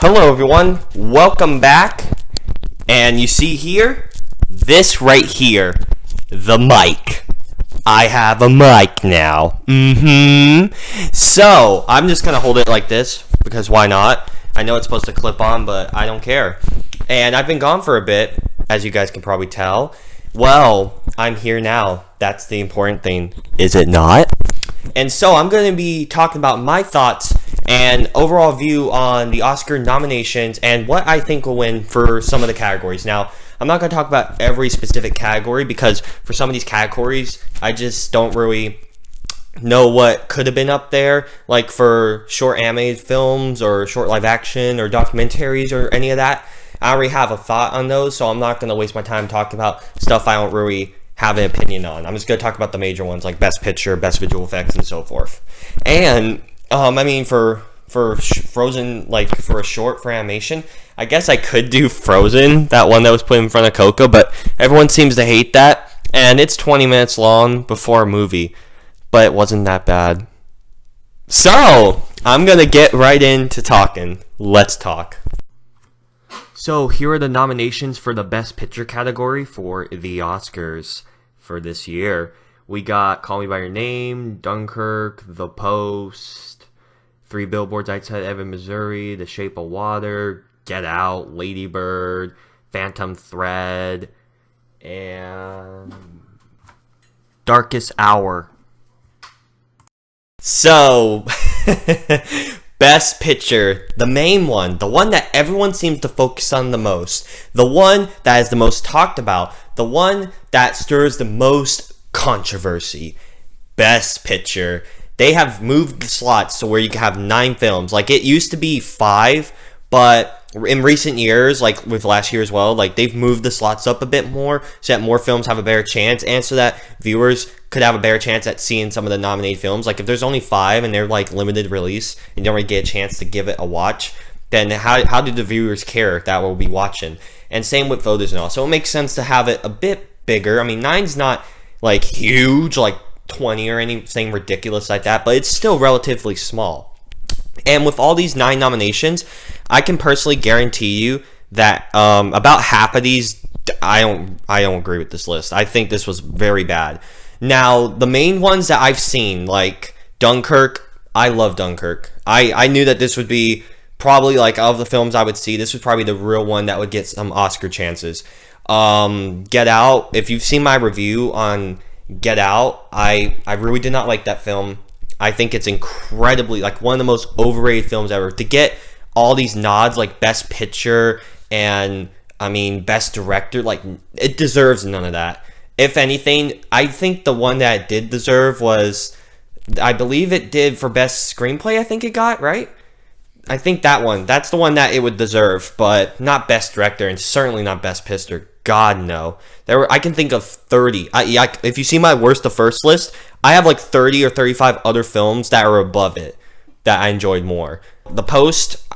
Hello everyone, welcome back. And you see here, this right here, the mic. I have a mic now. So, I'm just gonna hold it like this, because why not? I know it's supposed to clip on, but I don't care. And I've been gone for a bit, as you guys can probably tell. Well, I'm here now. That's the important thing, is it not? And so I'm going to be talking about my thoughts and overall view on the Oscar nominations and what I think will win for some of the categories. Now, I'm not going to talk about every specific category because for some of these categories, I just don't really know what could have been up there. Like for short animated films or short live action or documentaries or any of that. I already have a thought on those, so I'm not going to waste my time talking about stuff I don't really have an opinion on. I'm just going to talk about the major ones like Best Picture, Best Visual Effects, and so forth. And, for Frozen, like for a short for animation, I guess I could do Frozen, that one that was put in front of Coco, but everyone seems to hate that. And it's 20 minutes long before a movie, but it wasn't that bad. So, I'm going to get right into talking. Let's talk. So here are the nominations for the Best Picture category for the Oscars for this year. We got Call Me By Your Name, Dunkirk, The Post, 3 Billboards Outside Ebbing, Missouri, The Shape of Water, Get Out, Lady Bird, Phantom Thread, and Darkest Hour. So, Best Picture, the main one, the one that everyone seems to focus on the most, the one that is the most talked about, the one that stirs the most controversy. Best Picture. They have moved the slots to where you can have 9 films. Like, it used to be 5, but in recent years, like with last year as well, like they've moved the slots up a bit more so that more films have a better chance and so that viewers could have a better chance at seeing some of the nominated films. Like if there's only 5 and they're like limited release and you don't really get a chance to give it a watch, then how do the viewers care that we'll be watching? And same with voters and all. So it makes sense to have it a bit bigger. I mean, 9's not like huge, like 20 or anything ridiculous like that, but it's still relatively small. And with all these 9 nominations, I can personally guarantee you that about half of these, I don't agree with this list. I think this was very bad. Now, the main ones that I've seen, like Dunkirk, I love Dunkirk. I knew that this would be probably, like, of the films I would see, this was probably the real one that would get some Oscar chances. Get Out, if you've seen my review on Get Out, I really did not like that film. I think it's incredibly, like, one of the most overrated films ever. To get all these nods, like Best Picture and, Best Director, like, it deserves none of that. If anything, I think the one that it did deserve was, I believe it did for Best Screenplay, I think it got, right? I think that one. That's the one that it would deserve, but not Best Director and certainly not Best Picture. God, no. I can think of 30. If you see my worst to first list, I have like 30 or 35 other films that are above it that I enjoyed more. The Post,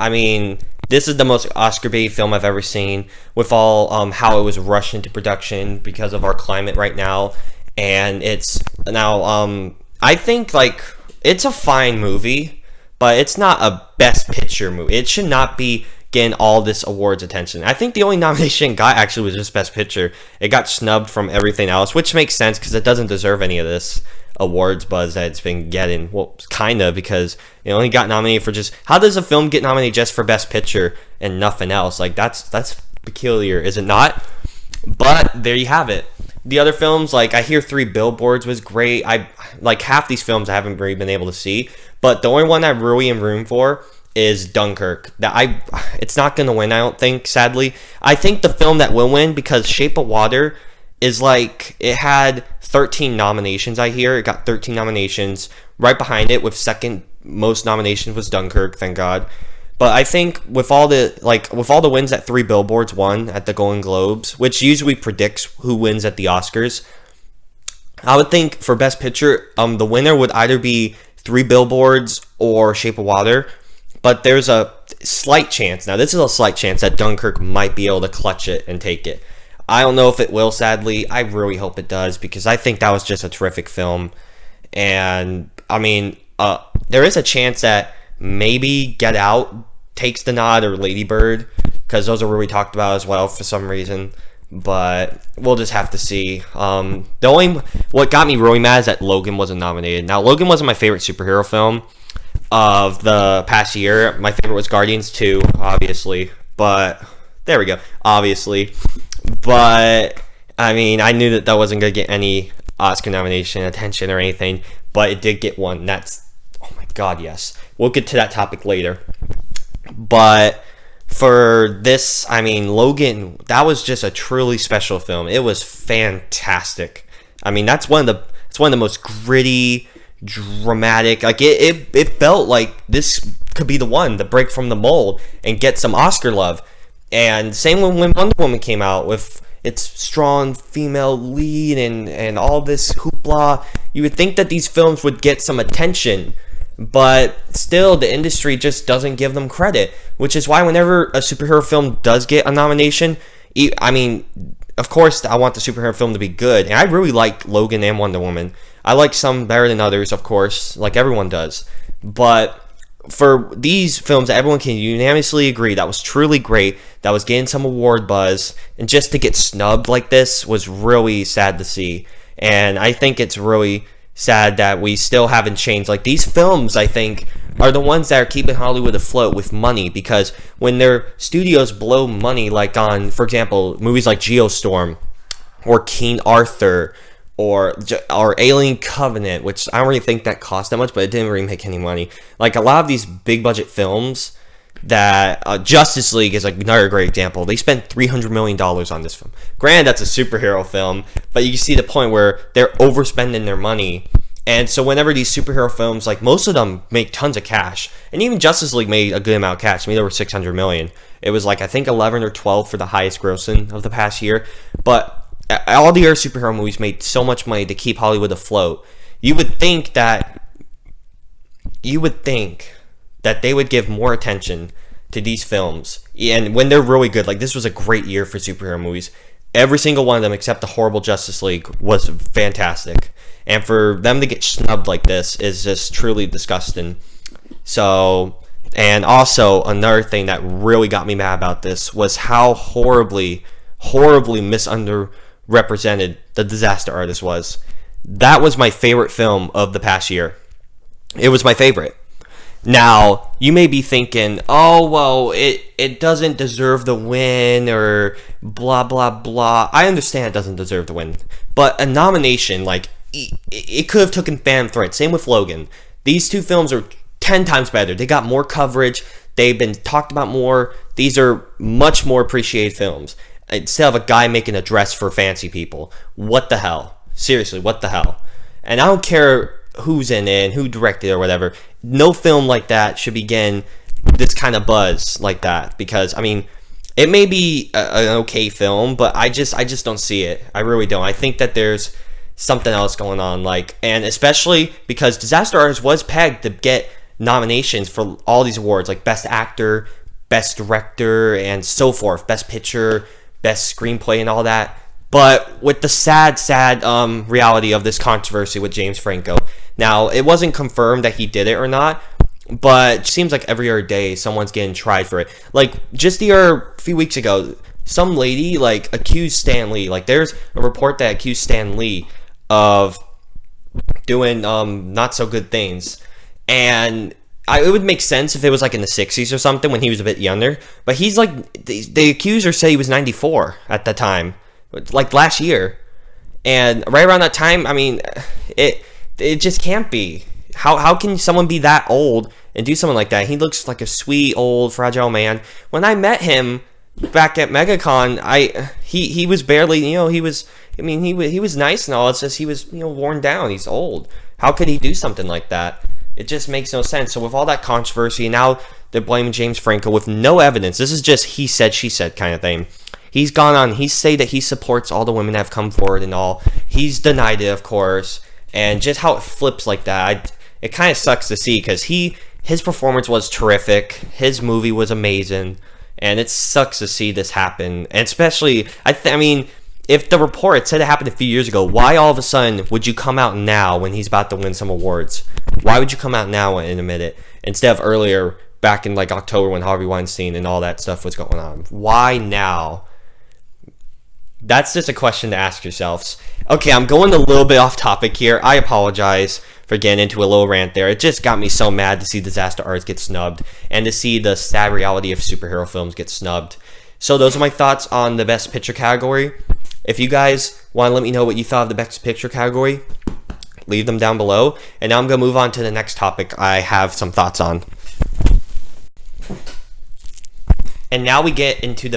this is the most Oscar bait film I've ever seen with all how it was rushed into production because of our climate right now. And it's now, I think like it's a fine movie, but it's not a Best Picture movie. It should not be getting all this awards attention. I think the only nomination it got actually was just Best Picture. It got snubbed from everything else, which makes sense because it doesn't deserve any of this awards buzz that it's been getting. Well, kind of, because it only got nominated for just... How does a film get nominated just for Best Picture and nothing else? Like, that's peculiar, is it not? But there you have it. The other films, like, I hear 3 Billboards was great. Like, half these films I haven't really been able to see. But the only one I really am room for is Dunkirk. It's not going to win, I don't think, sadly. I think the film that will win, because Shape of Water is like, it had 13 nominations, I hear. It got 13 nominations. Right behind it, with second most nominations, was Dunkirk, thank God. But I think with all the wins that 3 Billboards won at the Golden Globes, which usually predicts who wins at the Oscars, I would think for Best Picture, the winner would either be 3 Billboards or Shape of Water. But there's a slight chance, now this is a slight chance, that Dunkirk might be able to clutch it and take it. I don't know if it will, sadly. I really hope it does, because I think that was just a terrific film. And, there is a chance that maybe Get Out takes the nod, or Lady Bird, because those are really talked about as well for some reason. But we'll just have to see. What got me really mad is that Logan wasn't nominated. Now, Logan wasn't my favorite superhero film of the past year. My favorite was Guardians 2, obviously. But there we go, obviously. But I mean, I knew that wasn't gonna get any Oscar nomination attention or anything, but it did get one. That's, oh my god, yes. We'll get to that topic later. But for this, I mean, Logan, that was just a truly special film. It was fantastic. I mean, it's one of the most gritty, dramatic. Like it felt like this could be the one to break from the mold and get some Oscar love. And same when Wonder Woman came out with its strong female lead and all this hoopla. You would think that these films would get some attention, but still the industry just doesn't give them credit, which is why whenever a superhero film does get a nomination, I mean, of course I want the superhero film to be good, and I really like Logan and Wonder Woman. I like some better than others, of course, like everyone does, but for these films that everyone can unanimously agree that was truly great, that was getting some award buzz, and just to get snubbed like this was really sad to see. And I think it's really sad that we still haven't changed. Like, these films, I think, are the ones that are keeping Hollywood afloat with money, because when their studios blow money, like on, for example, movies like Geostorm or King Arthur or Alien Covenant, which I don't really think that cost that much, but it didn't really make any money. Like, a lot of these big budget films that Justice League is like another great example. They spent $300 million on this film. Granted, that's a superhero film, but you see the point where they're overspending their money. And so whenever these superhero films, like, most of them make tons of cash, and even Justice League made a good amount of cash. I mean, there were $600 million. It was like, I think 11 or 12 for the highest grossing of the past year. But all the other superhero movies made so much money to keep Hollywood afloat. You would think that they would give more attention to these films, and when they're really good. Like, this was a great year for superhero movies. Every single one of them, except the horrible Justice League, was fantastic. And for them to get snubbed like this is just truly disgusting. So, and also another thing that really got me mad about this was how horribly misunderrepresented The Disaster Artist was. That was my favorite film of the past year. It was my favorite. Now, you may be thinking, oh, well, it doesn't deserve the win, or blah, blah, blah. I understand it doesn't deserve the win, but a nomination, like, it could have taken fan thread. Same with Logan. These two films are 10 times better. They got more coverage. They've been talked about more. These are much more appreciated films. Instead of a guy making a dress for fancy people. What the hell? Seriously, what the hell? And I don't care who's in it and who directed it or whatever. No film like that should be getting this kind of buzz like that, because, I mean, it may be an okay film, but I just don't see it. I really don't. I think that there's something else going on, like, and especially because Disaster Artist was pegged to get nominations for all these awards, like Best Actor, Best Director, and so forth, Best Picture, Best Screenplay, and all that. But with the sad reality of this controversy with James Franco, now, it wasn't confirmed that he did it or not, but it seems like every other day someone's getting tried for it. Like, just a few weeks ago, some lady, like, accused Stan Lee. Like, there's a report that accused Stan Lee of doing not so good things. And it would make sense if it was like in the 60s or something, when he was a bit younger. But he's like, the accuser said he was 94 at the time, like last year. And right around that time, I mean, it just can't be. How can someone be that old and do something like that? He looks like a sweet, old, fragile man. When I met him back at MegaCon, he was barely, he was nice and all. It's just he was, worn down. He's old. How could he do something like that? It just makes no sense. So with all that controversy, and now they're blaming James Franco with no evidence. This is just he said, she said kind of thing. He's gone on. He say that he supports all the women that have come forward and all. He's denied it, of course. And just how it flips like that, it kind of sucks to see, because his performance was terrific. His movie was amazing. And it sucks to see this happen. And especially, I mean, if the report said it happened a few years ago, why all of a sudden would you come out now when he's about to win some awards? Why would you come out now and admit it, instead of earlier back in like October when Harvey Weinstein and all that stuff was going on. Why now? That's just a question to ask yourselves. Okay, I'm going a little bit off topic here. I apologize for getting into a little rant there. It just got me so mad to see disaster arts get snubbed and to see the sad reality of superhero films get snubbed. So those are my thoughts on the Best Picture category. If you guys want to let me know what you thought of the Best Picture category, leave them down below. And now I'm going to move on to the next topic I have some thoughts on. And now we get into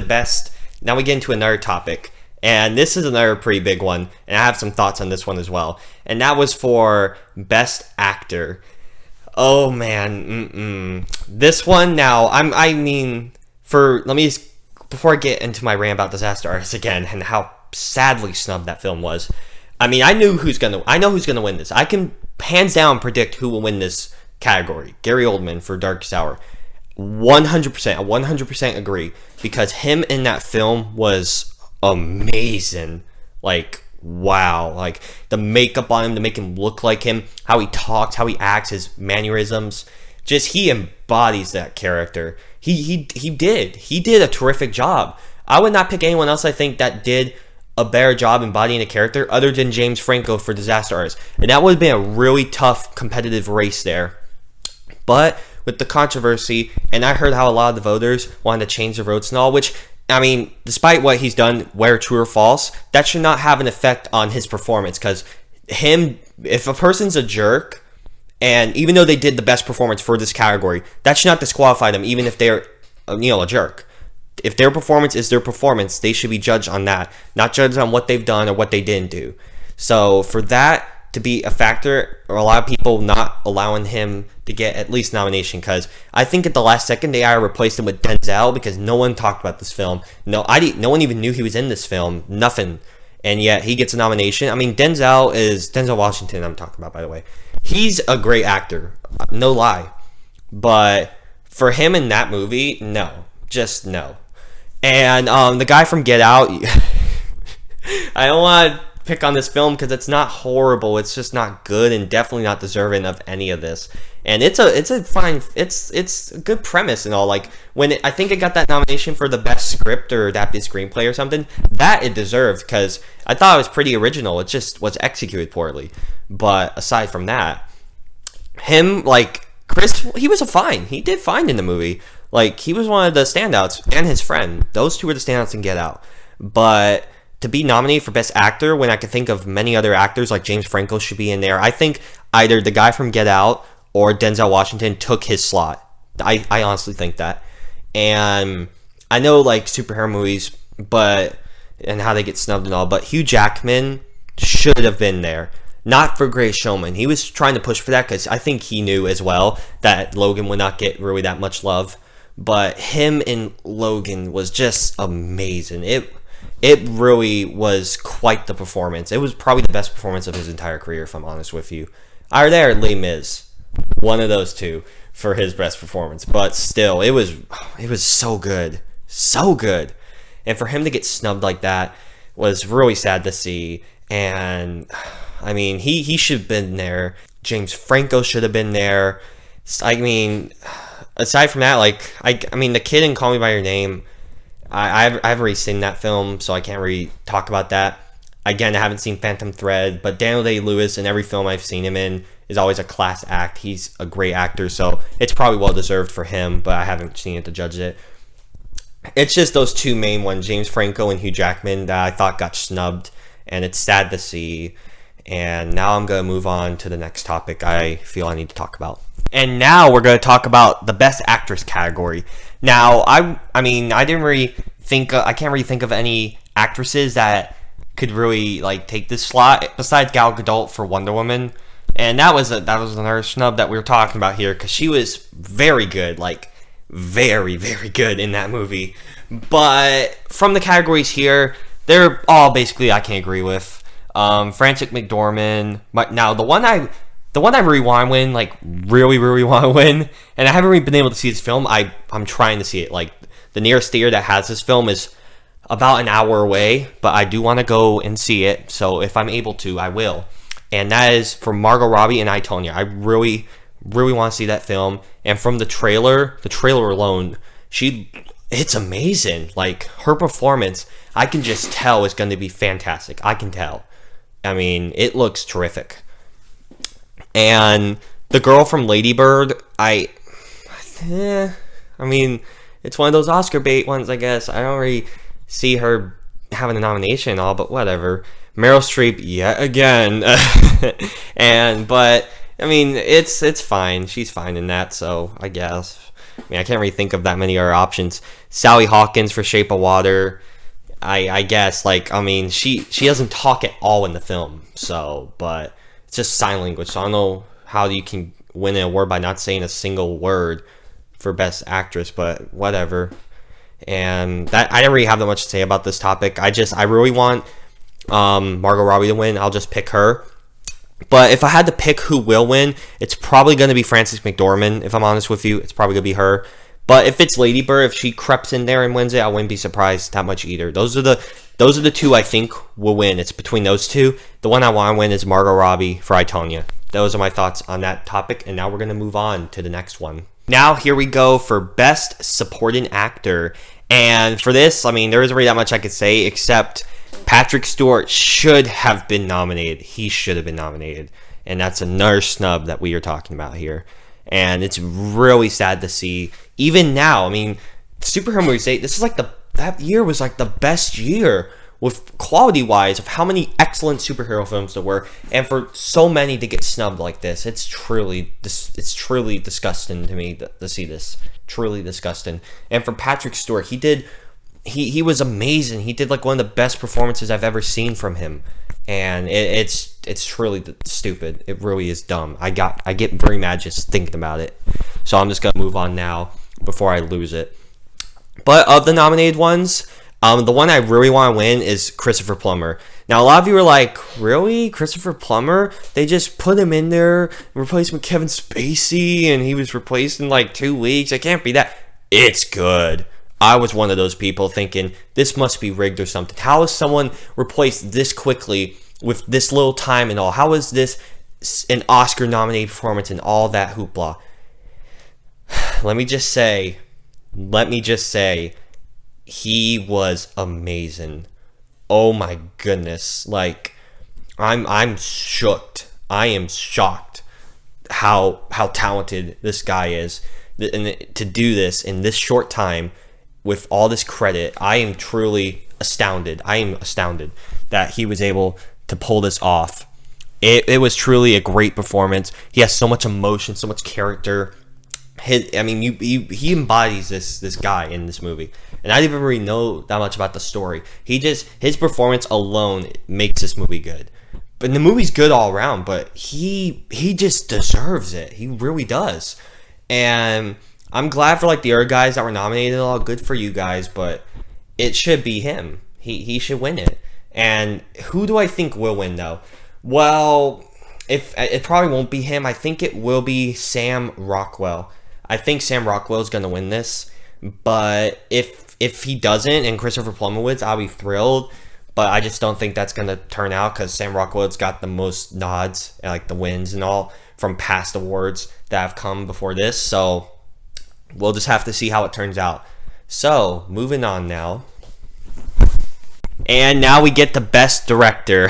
another topic. And this is another pretty big one, and I have some thoughts on this one as well. And that was for Best Actor. Oh man, this one now. Before I get into my rant about Disaster Artist again and how sadly snubbed that film was. I know who's gonna win this. I can hands down predict who will win this category. Gary Oldman for Darkest Hour. 100% agree, because him in that film was amazing. Like, wow. Like, the makeup on him to make him look like him, how he talks, how he acts, his mannerisms, just he embodies that character. He did a terrific job. I would not pick anyone else, I think, that did a better job embodying a character other than James Franco for Disaster Artist. And that would have been a really tough competitive race there. But with the controversy, and I heard how a lot of the voters wanted to change the votes and all, which, despite what he's done, whether true or false, that should not have an effect on his performance. Because if a person's a jerk, and even though they did the best performance for this category, that should not disqualify them, even if they're, a jerk. If their performance is their performance, they should be judged on that, not judged on what they've done or what they didn't do. So for that to be a factor, or a lot of people not allowing him to get at least nomination, because I think at the last second they replaced him with Denzel, because no one talked about this film. No one even knew he was in this film. Nothing. And yet he gets a nomination. Denzel is Denzel Washington I'm talking about, by the way. He's a great actor, no lie. But for him in that movie, no. Just no. And the guy from Get Out, I don't want to pick on this film because it's not horrible, it's just not good, and definitely not deserving of any of this. And it's a good premise and all. Like, I think it got that nomination for the best script or adapted screenplay or something, that it deserved, because I thought it was pretty original. It just was executed poorly. But aside from that, him, like Chris, he did fine in the movie. Like, he was one of the standouts, and his friend, those two were the standouts in Get Out. But to be nominated for Best Actor when I can think of many other actors like James Franco should be in there, I think either the guy from Get Out or Denzel Washington took his slot. I honestly think that. And I know, like, superhero movies, and how they get snubbed and all, but Hugh Jackman should have been there. Not for Greatest Showman. He was trying to push for that because I think he knew as well that Logan would not get really that much love. But him in Logan was just amazing. It really was quite the performance. It was probably the best performance of his entire career, if I'm honest with you. Either there or Les Mis. One of those two for his best performance. But still, it was so good. So good. And for him to get snubbed like that was really sad to see. And, he should have been there. James Franco should have been there. Aside from that, the kid in Call Me By Your Name, I've already seen that film, so I can't really talk about that. Again, I haven't seen Phantom Thread, but Daniel Day-Lewis in every film I've seen him in is always a class act. He's a great actor, so it's probably well-deserved for him, but I haven't seen it to judge it. It's just those two main ones, James Franco and Hugh Jackman, that I thought got snubbed, and it's sad to see. And now I'm going to move on to the next topic I feel I need to talk about. And now we're going to talk about the Best Actress category. Now, I can't really think of any actresses that could really take this slot besides Gal Gadot for Wonder Woman, and that was another snub that we were talking about here, because she was very good, very, very good in that movie. But from the categories here, they're all basically I can agree with. Frances McDormand. But now the one I really want to win, really, really want to win, and I haven't really been able to see this film. I'm trying to see it. The nearest theater that has this film is about an hour away, but I do want to go and see it. So if I'm able to, I will. And that is for Margot Robbie and I, Tonya. I really, really want to see that film. And from the trailer alone, it's amazing. Like, her performance, I can just tell is going to be fantastic. I can tell. I mean, it looks terrific. And the girl from Lady Bird, I mean, it's one of those Oscar bait ones, I guess. I don't really see her having a nomination and all, but whatever. Meryl Streep, yet again. But I mean, it's fine. She's fine in that, so I guess. I mean, I can't really think of that many other options. Sally Hawkins for Shape of Water. I guess, like, I mean, she doesn't talk at all in the film, so, but it's just sign language, so I don't know how you can win an award by not saying a single word for Best Actress, but whatever. And that, I don't really have that much to say about this topic. I really want Margot Robbie to win. I'll just pick her. But if I had to pick who will win, it's probably going to be Frances McDormand. If I'm honest with you, it's probably going to be her. But if it's Lady Bird, if she creeps in there and wins it, I wouldn't be surprised that much either. Those are the two I think will win. It's between those two. The one I want to win is Margot Robbie for I, Tonya. Those are my thoughts on that topic, and now we're going to move on to the next one. Now, here we go for Best Supporting Actor. And for this, I mean, there isn't really that much I could say, except Patrick Stewart should have been nominated. He should have been nominated. And that's another snub that we are talking about here. And it's really sad to see. Even now, I mean, superhero movies, this is like that year was like the best year with quality-wise of how many excellent superhero films there were, and for so many to get snubbed like this, it's truly disgusting to me to see this. Truly disgusting. And for Patrick Stewart, he was amazing. He did like one of the best performances I've ever seen from him, and it's truly stupid. It really is dumb. I get very mad just thinking about it. So I'm just gonna move on now before I lose it. But of the nominated ones, the one I really want to win is Christopher Plummer. Now, a lot of you are like, really? Christopher Plummer? They just put him in there, replaced him with Kevin Spacey, and he was replaced in like 2 weeks. It can't be that. It's good. I was one of those people thinking, this must be rigged or something. How is someone replaced this quickly with this little time and all? How is this an Oscar-nominated performance and all that hoopla? Let me just say, he was amazing. Oh my goodness. Like, I'm shocked. I am shocked how talented this guy is. And to do this in this short time with all this credit, I am truly astounded. I am astounded that he was able to pull this off. It was truly a great performance. He has so much emotion, so much character. He embodies this guy in this movie, and I didn't even really know that much about the story. His performance alone makes this movie good. But the movie's good all around, but he just deserves it. He really does. And I'm glad for like the other guys that were nominated. All good for you guys, but it should be him. He should win it. And who do I think will win though? Well, if it probably won't be him. I think it will be Sam Rockwell. I think Sam Rockwell is going to win this, but if he doesn't and Christopher Plummer wins, I'll be thrilled. But I just don't think that's going to turn out because Sam Rockwell's got the most nods, like the wins and all from past awards that have come before this. So we'll just have to see how it turns out. So moving on now, and now we get the Best Director.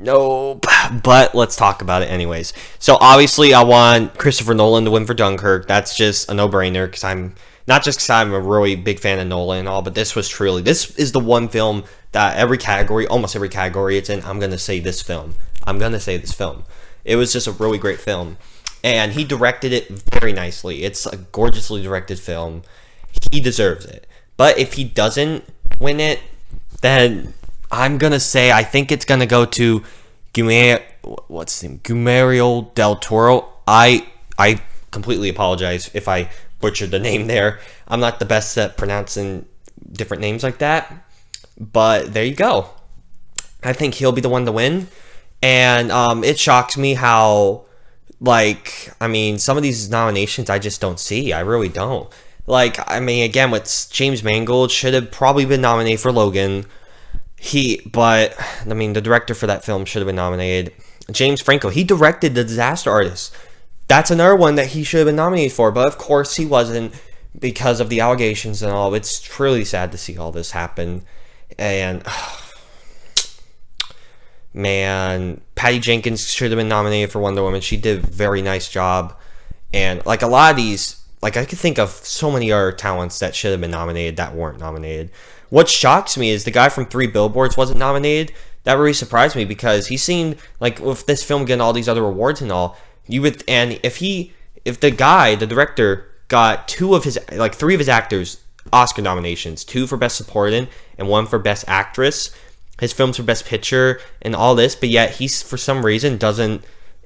Nope, but let's talk about it anyways. So obviously I want Christopher Nolan to win for Dunkirk. That's just a no-brainer because I'm a really big fan of Nolan and all, but this is the one film that almost every category it's in, I'm going to say this film. It was just a really great film, and he directed it very nicely. It's a gorgeously directed film. He deserves it. But if he doesn't win it, then I'm going to say I think it's going to go to Guillermo del Toro. I completely apologize if I butchered the name there. I'm not the best at pronouncing different names like that. But there you go. I think he'll be the one to win. And it shocks me how, some of these nominations I just don't see. I really don't. Again, with James Mangold should have probably been nominated for Logan. The director for that film should have been nominated. James Franco. He directed The Disaster Artist. That's another one that he should have been nominated for, but of course he wasn't because of the allegations and all. It's truly sad to see all this happen. And man, Patty Jenkins should have been nominated for Wonder Woman. She did a very nice job. And like a lot of these, like I could think of so many other talents that should have been nominated that weren't nominated. What shocks me is the guy from 3 Billboards wasn't nominated. That really surprised me because he seemed like with this film getting all these other awards and all, you would, and if the director got 3 of his actors Oscar nominations, 2 for Best Supporting and 1 for Best Actress, his films for Best Picture and all this, but yet he's for some reason doesn't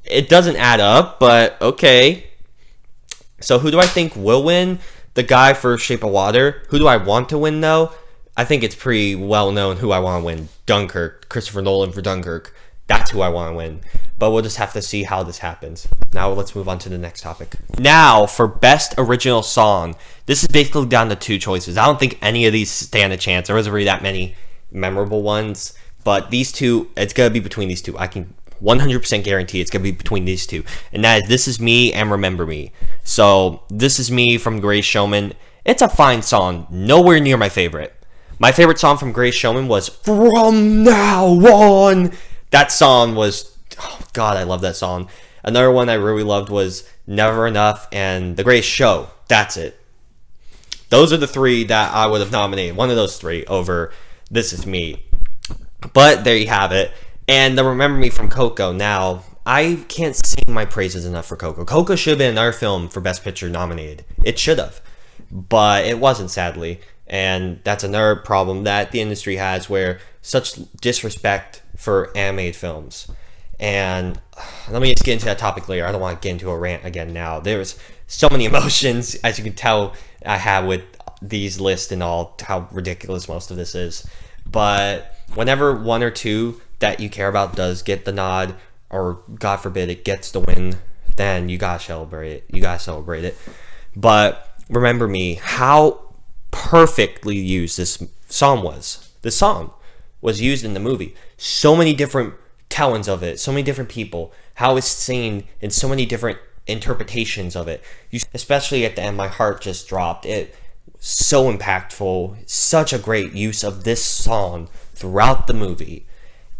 add up, but okay. So who do I think will win? The guy for Shape of Water. Who do I want to win though? I think it's pretty well known who I want to win. Dunkirk. Christopher Nolan for Dunkirk. That's who I want to win. But we'll just have to see how this happens. Now let's move on to the next topic. Now for Best Original Song. This is basically down to 2 choices. I don't think any of these stand a chance. There wasn't really that many memorable ones. But these 2, it's going to be between these 2. I can 100% guarantee it's going to be between these 2. And that is This Is Me and Remember Me. So This Is Me from Greatest Showman. It's a fine song. Nowhere near my favorite. My favorite song from Greatest Showman was From Now On. That song was, oh God, I love that song. Another one I really loved was Never Enough and The Greatest Show. That's it. Those are the 3 that I would have nominated. One of those 3 over This Is Me. But there you have it. And the Remember Me from Coco. Now, I can't sing my praises enough for Coco. Coco should have been another film for Best Picture nominated. It should have. But it wasn't, sadly. And that's another problem that the industry has, where such disrespect for animated films. And let me just get into that topic later. I don't want to get into a rant again now. There's so many emotions, as you can tell, I have with these lists and all, how ridiculous most of this is. But whenever 1 or 2 that you care about does get the nod, or God forbid it gets the win, then you gotta celebrate it. You gotta celebrate it. But Remember Me, how perfectly used this song was. The song was used in the movie. So many different tellings of it, so many different people, how it's seen in so many different interpretations of it. Especially at the end, my heart just dropped. It so impactful, such a great use of this song throughout the movie.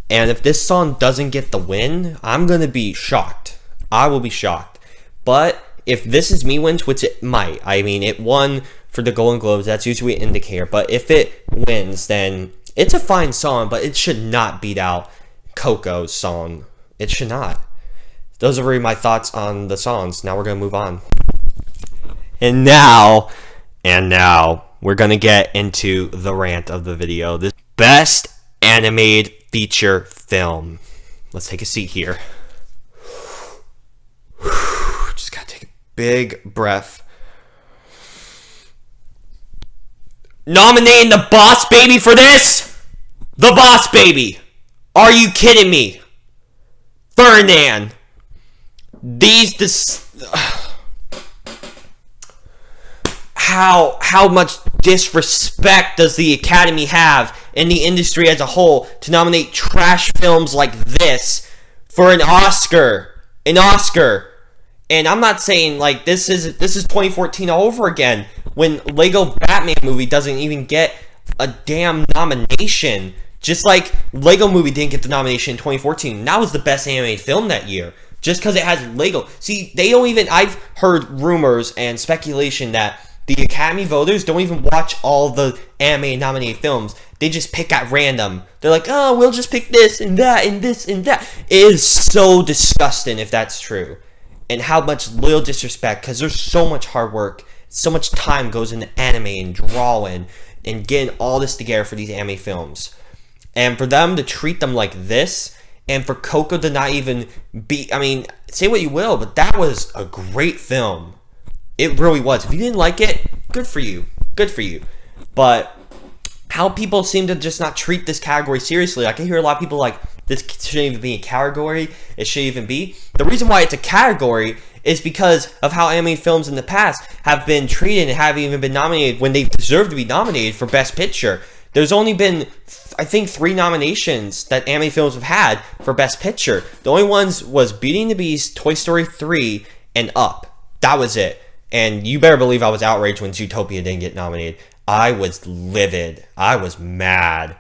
And if this song doesn't get the win, I'm gonna be shocked. I will be shocked. But if This Is Me wins, which it might, I mean, it won for the Golden Globes, that's usually an indicator, but if it wins, then it's a fine song, but it should not beat out Coco's song. It should not. Those are really my thoughts on the songs. Now we're going to move on. And now, we're going to get into the rant of the video. The Best Animated Feature Film. Let's take a seat here. Just got to take a big breath. Nominating The Boss Baby for this? The Boss Baby. Are you kidding me? Ferdinand. How much disrespect does the Academy have in the industry as a whole to nominate trash films like this for an Oscar? An Oscar. And I'm not saying like this is 2014 all over again, when Lego Batman movie doesn't even get a damn nomination. Just like Lego movie didn't get the nomination in 2014. And that was the best animated film that year. Just because it has Lego. See, they don't even... I've heard rumors and speculation that the Academy voters don't even watch all the animated nominated films. They just pick at random. They're like, oh, we'll just pick this and that and this and that. It is so disgusting if that's true. And how much little disrespect, because there's so much hard work, so much time goes into anime and drawing and getting all this together for these anime films. And for them to treat them like this, and for Coco to not even be... I mean, say what you will, but that was a great film. It really was. If you didn't like it, good for you. Good for you. But how people seem to just not treat this category seriously. I can hear a lot of people like, this shouldn't even be a category. It shouldn't even be. The reason why it's a category is because of how animated films in the past have been treated and haven't even been nominated when they deserve to be nominated for Best Picture. There's only been, I think, 3 nominations that anime films have had for Best Picture. The only ones was Beauty and the Beast, Toy Story 3, and Up. That was it. And you better believe I was outraged when Zootopia didn't get nominated. I was livid. I was mad.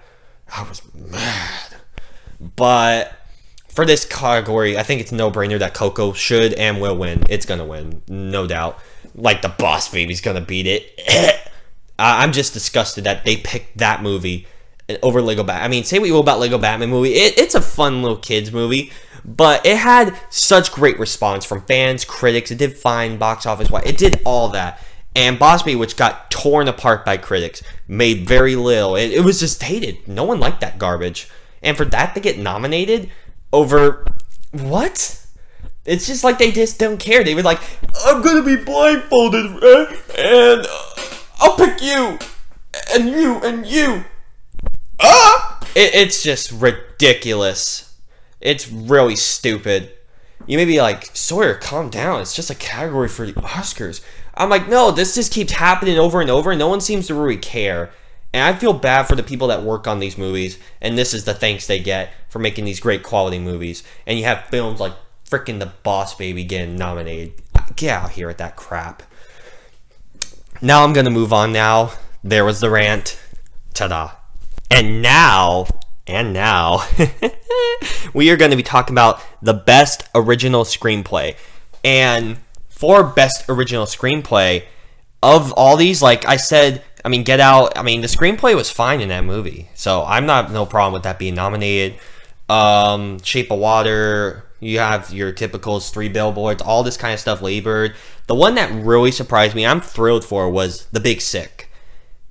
But for this category, I think it's a no-brainer that Coco should and will win. It's going to win, no doubt. Like the Boss Baby's going to beat it. I'm just disgusted that they picked that movie over Lego Batman. I mean, say what you will about Lego Batman movie. It's a fun little kids movie, but it had such great response from fans, critics. It did fine box office wise. It did all that. And Boss Baby, which got torn apart by critics, made very little. It was just hated. No one liked that garbage. And for that to get nominated over what? It's just like they just don't care. They were like, I'm going to be blindfolded and I'll pick you and you and you. It's just ridiculous. It's really stupid. You may be like, Sawyer, calm down. It's just a category for the Oscars. I'm like, no, this just keeps happening over and over, and no one seems to really care. And I feel bad for the people that work on these movies, and this is the thanks they get for making these great quality movies. And you have films like freaking The Boss Baby getting nominated. Get out here with that crap. Now I'm going to move on now. There was the rant. Ta-da. And now, we are going to be talking about the best original screenplay. And for best original screenplay, of all these, like I said, I mean, Get Out, I mean, the screenplay was fine in that movie. So I'm not, no problem with that being nominated. Shape of Water, you have your typicals, 3 Billboards, all this kind of stuff, Lady Bird. The one that really surprised me, I'm thrilled for, was The Big Sick.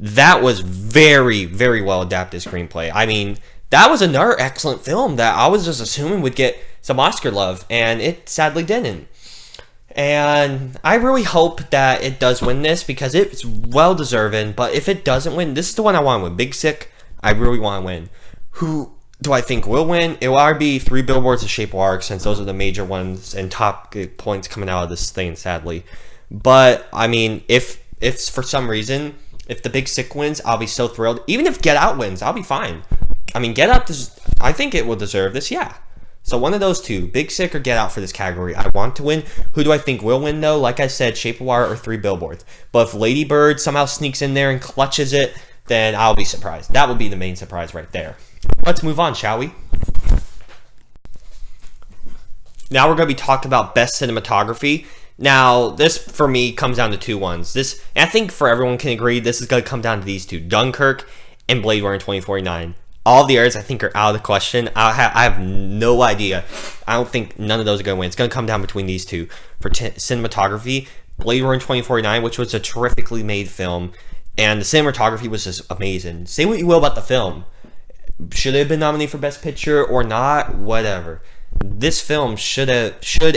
That was very, very well adapted screenplay. I mean, that was another excellent film that I was just assuming would get some Oscar love, and it sadly didn't. And I really hope that it does win this, because it's well deserving. But if it doesn't win, this is the one I want to win. Big Sick, I really want to win. Who do I think will win? It will either be 3 Billboards and Shape of Water, since those are the major ones and top points coming out of this thing, sadly. But I mean, if for some reason, if The Big Sick wins, I'll be so thrilled. Even if Get Out wins, I'll be fine. I mean, Get Out, I think it will deserve this, yeah. So one of those two, Big Sick or Get Out for this category. I want to win. Who do I think will win, though? Like I said, Shape of Water or 3 Billboards. But if Lady Bird somehow sneaks in there and clutches it, then I'll be surprised. That would be the main surprise right there. Let's move on, shall we? Now we're going to be talking about Best Cinematography. Now, this, for me, comes down to 2 ones. And I think for everyone can agree, this is going to come down to these 2. Dunkirk and Blade Runner 2049. All the others, I think, are out of the question. I have no idea. I don't think none of those are going to win. It's going to come down between these 2. For cinematography, Blade Runner 2049, which was a terrifically made film, and the cinematography was just amazing. Say what you will about the film. Should it have been nominated for Best Picture or not? Whatever. This film should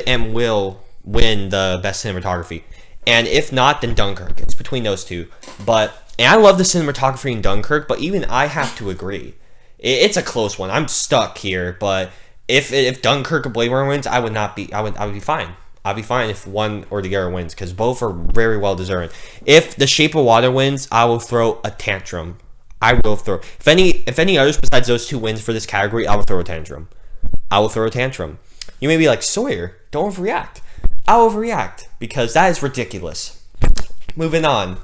and will win the Best Cinematography. And if not, then Dunkirk. It's between those 2. And I love the cinematography in Dunkirk, but even I have to agree. It's a close one. I'm stuck here, but if Dunkirk or Blade Runner wins, I would be fine. I'd be fine if one or the other wins, because both are very well deserving. If The Shape of Water wins, I will throw a tantrum. I will throw. If any others besides those 2 wins for this category, I will throw a tantrum. I will throw a tantrum. You may be like, Sawyer, don't overreact. I'll overreact, because that is ridiculous. Moving on.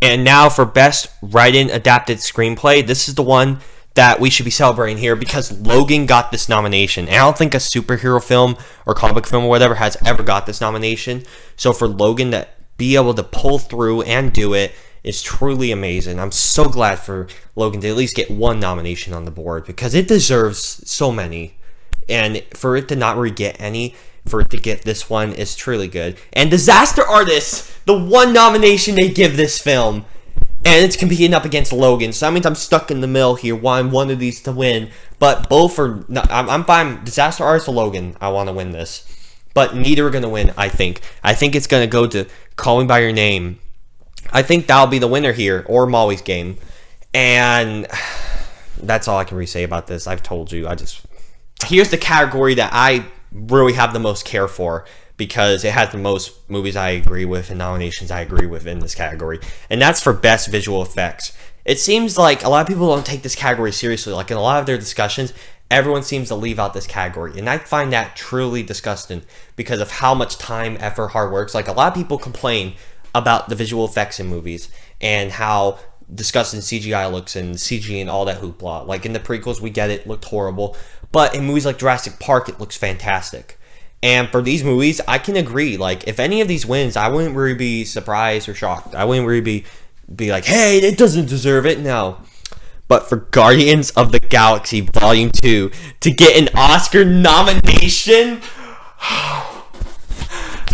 And now for Best Written Adapted Screenplay, this is the one that we should be celebrating here, because Logan got this nomination. And I don't think a superhero film or comic film or whatever has ever got this nomination. So for Logan to be able to pull through and do it is truly amazing. I'm so glad for Logan to at least get 1 nomination on the board, because it deserves so many. And for it to not really get any, for it to get this one is truly good. And Disaster Artist, the 1 nomination they give this film, and it's competing up against Logan. So that means I'm stuck in the middle here, wanting one of these to win. But both are, I'm fine. Disaster Artist or Logan, I want to win this. But neither are going to win, I think. I think it's going to go to Call Me By Your Name. I think that'll be the winner here, or Molly's Game. And that's all I can really say about this. I've told you. Here's the category that I really have the most care for. because it has the most movies I agree with and nominations I agree with in this category. And that's for Best Visual Effects. It seems like a lot of people don't take this category seriously. Like in a lot of their discussions, everyone seems to leave out this category. And I find that truly disgusting because of how much time, effort, hard work. Like a lot of people complain about the visual effects in movies and how disgusting CGI looks and CG and all that hoopla. Like in the prequels, we get it looked horrible. But in movies like Jurassic Park, it looks fantastic. And for these movies, I can agree. Like, if any of these wins, I wouldn't really be surprised or shocked. I wouldn't really be like, hey, it doesn't deserve it. No. But for Guardians of the Galaxy Volume 2 to get an Oscar nomination,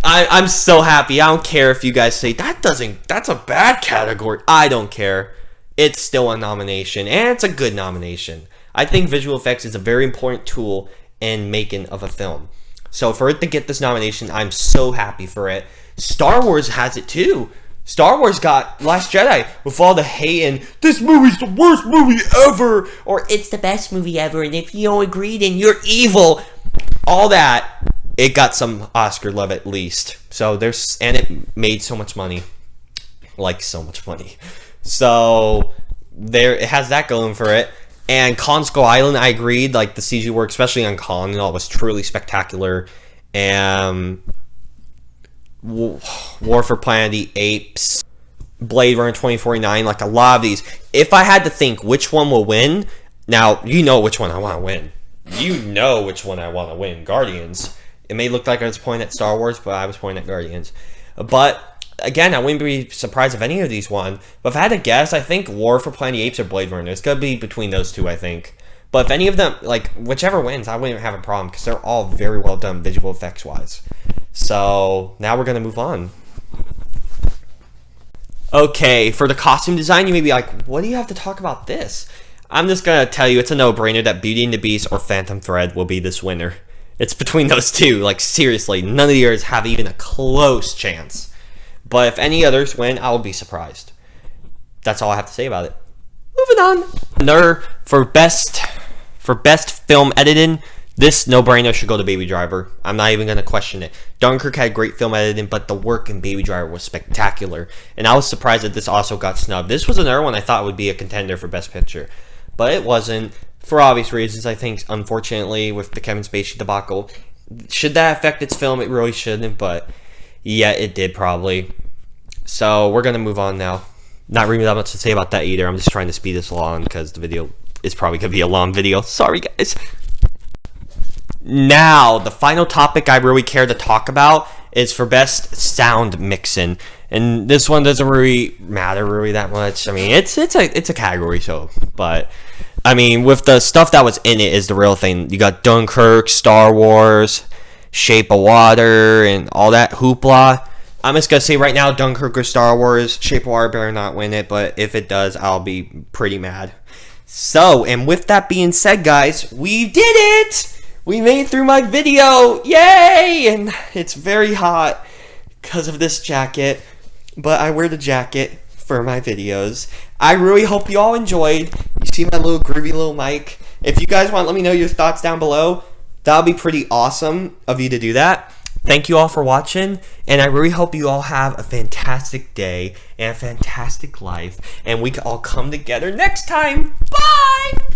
I'm so happy. I don't care if you guys say, that's a bad category. I don't care. It's still a nomination, and it's a good nomination. I think visual effects is a very important tool in making of a film. So for it to get this nomination, I'm so happy for it. Star Wars has it too. Star Wars got Last Jedi with all the hate and this movie's the worst movie ever, or it's the best movie ever, and if you don't agree, then you're evil. All that, it got some Oscar love at least. So and it made so much money. Like so much money. So it has that going for it. And Kong Skull Island, I agreed. Like the CG work, especially on Kong, and all was truly spectacular. And War for Planet of the Apes, Blade Runner 2049, like a lot of these. If I had to think which one will win, now you know which one I want to win. You know which one I want to win. Guardians. It may look like I was pointing at Star Wars, but I was pointing at Guardians. But again, I wouldn't be surprised if any of these won. But if I had to guess, I think War for Planet of the Apes or Blade Runner. It's going to be between those two, I think. But if any of them, like, whichever wins, I wouldn't have a problem because they're all very well done visual effects-wise. So, now we're going to move on. Okay, for the costume design, you may be like, what do you have to talk about this? I'm just going to tell you it's a no-brainer that Beauty and the Beast or Phantom Thread will be this winner. It's between those two. Like, seriously, none of the others have even a close chance. But if any others win, I will be surprised. That's all I have to say about it. Moving on. For best film editing, this no-brainer should go to Baby Driver. I'm not even going to question it. Dunkirk had great film editing, but the work in Baby Driver was spectacular. And I was surprised that this also got snubbed. This was another one I thought would be a contender for Best Picture. But it wasn't. For obvious reasons, I think, unfortunately, with the Kevin Spacey debacle. Should that affect its film? It really shouldn't, but yeah, it did probably. So we're going to move on now. Not really that much to say about that either. I'm just trying to speed this along because the video is probably going to be a long video. Sorry, guys. Now, the final topic I really care to talk about is for best sound mixing. And this one doesn't really matter really that much. I mean, it's a category show, but I mean, with the stuff that was in it is the real thing. You got Dunkirk, Star Wars, Shape of Water, and all that hoopla. I'm just going to say right now, Dunkirk or Star Wars, Shape of Water better not win it, but if it does, I'll be pretty mad. So, and with that being said, guys, we did it! We made it through my video! Yay! And it's very hot because of this jacket, but I wear the jacket for my videos. I really hope you all enjoyed. You see my little groovy little mic. If you guys want, let me know your thoughts down below. That'll be pretty awesome of you to do that. Thank you all for watching, and I really hope you all have a fantastic day and a fantastic life, and we can all come together next time. Bye!